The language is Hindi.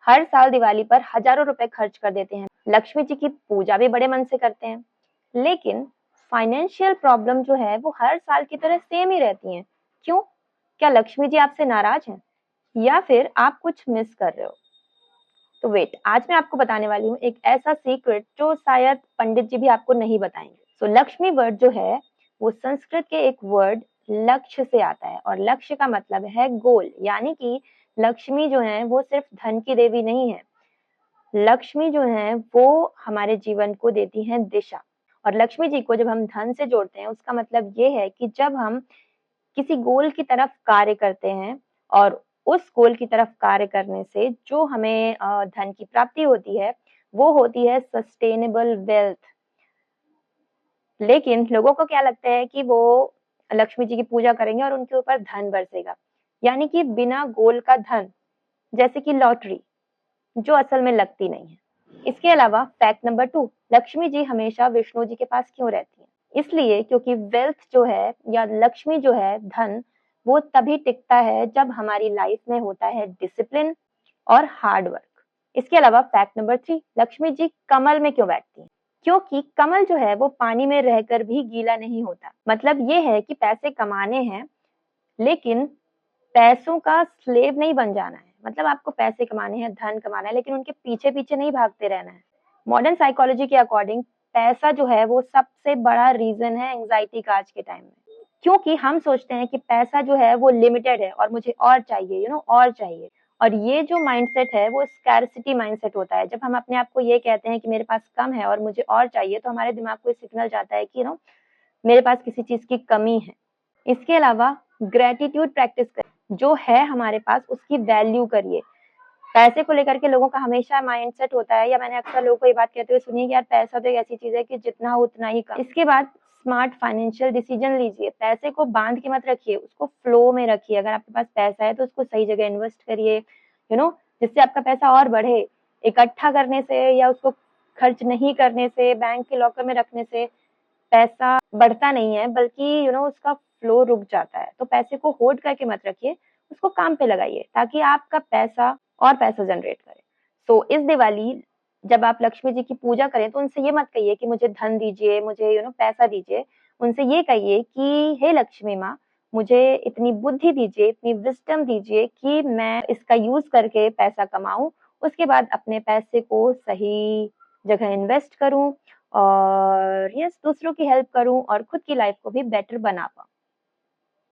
हर साल दिवाली पर हजारों रुपए खर्च कर देते हैं। लक्ष्मी जी की पूजा भी बड़े मन से करते हैं, लेकिन फाइनेंशियल प्रॉब्लम जो है वो हर साल की तरह सेम ही रहती हैं। क्यों? क्या लक्ष्मी जी आपसे नाराज हैं या फिर आप कुछ मिस कर रहे हो? तो वेट, आज मैं आपको बताने वाली हूँ एक ऐसा सीक्रेट जो शायद पंडित जी भी आपको नहीं बताएंगे। सो लक्ष्मी वर्ड जो है वो संस्कृत के एक वर्ड लक्ष्य से आता है, और लक्ष्य का मतलब है गोल। यानी कि लक्ष्मी जो है वो सिर्फ धन की देवी नहीं है। लक्ष्मी जो है वो हमारे जीवन को देती हैं दिशा। और लक्ष्मी जी को जब हम धन से जोड़ते हैं, उसका मतलब ये है कि जब हम किसी गोल की तरफ कार्य करते हैं और उस गोल की तरफ कार्य करने से जो हमें धन की प्राप्ति होती है, वो होती है सस्टेनेबल वेल्थ। लेकिन लोगों को क्या लगता है कि वो लक्ष्मी जी की पूजा करेंगे और उनके ऊपर धन बरसेगा, यानी कि बिना गोल का धन, जैसे कि लॉटरी, जो असल में लगती नहीं है। इसके अलावा फैक्ट नंबर 2, लक्ष्मी जी हमेशा विष्णु जी के पास क्यों रहती हैं? इसलिए क्योंकि वेल्थ जो है या लक्ष्मी जो है, धन, वो तभी टिकता है जब हमारी लाइफ में होता है डिसिप्लिन और हार्ड वर्क। इसके अलावा फैक्ट नंबर 3, लक्ष्मी जी कमल में क्यों बैठती हैं? क्योंकि कमल जो है वो पानी में रहकर भी गीला नहीं होता। मतलब ये है कि पैसे कमाने हैं, लेकिन पैसों का स्लेव नहीं बन जाना है। मतलब आपको पैसे कमाने हैं, धन कमाना है, लेकिन उनके पीछे-पीछे नहीं भागते रहना है। मॉडर्न साइकोलॉजी के अकॉर्डिंग पैसा जो है वो सबसे बड़ा रीज़न है एंग्ज़ायटी का आज के टाइम में। क्योंकि हम सोचते हैं कि पैसा जो है वो लिमिटेड है और मुझे और चाहिए, और चाहिए। और ये जो माइंडसेट है वो स्कैरसिटी माइंडसेट होता है। जब हम अपने आप को ये कहते हैं कि मेरे पास कम है और मुझे और चाहिए, तो हमारे दिमाग को ये सिग्नल जाता है कि मेरे पास किसी चीज़ की कमी है। इसके अलावा ग्रैटिट्यूड प्रैक्टिस करें, जो है हमारे पास उसकी वैल्यू करिए। पैसे को लेकर के लोगों का हमेशा माइंडसेट होता है, या मैंने अक्सर लोगों को ये बात कहते हुए सुनी है कि यार पैसा तो एक ऐसी चीज़ है कि जितना हो उतना ही कम। इसके बाद स्मार्ट फाइनेंशियल डिसीजन लीजिए। पैसे को बांध के मत रखिए, उसको फ्लो में रखिए। अगर आपके पास पैसा है तो उसको सही जगह इन्वेस्ट करिए, जिससे आपका पैसा और बढ़े। इकट्ठा करने से या उसको खर्च नहीं करने से, बैंक के लॉकर में रखने से पैसा बढ़ता नहीं है, बल्कि उसका फ्लो रुक जाता है। तो पैसे को होल्ड करके मत रखिए, उसको काम पे लगाइए ताकि आपका पैसा और पैसा जनरेट करे। सो इस दिवाली जब आप लक्ष्मी जी की पूजा करें तो उनसे ये मत कहिए कि मुझे धन दीजिए, मुझे पैसा दीजिए। उनसे ये कहिए कि हे लक्ष्मी माँ, मुझे इतनी बुद्धि दीजिए, इतनी विज़डम दीजिए कि मैं इसका यूज़ करके पैसा कमाऊँ। उसके बाद अपने पैसे को सही जगह इन्वेस्ट करूँ और यस, दूसरों की हेल्प करूँ और खुद की लाइफ को भी बेटर बना पाऊँ।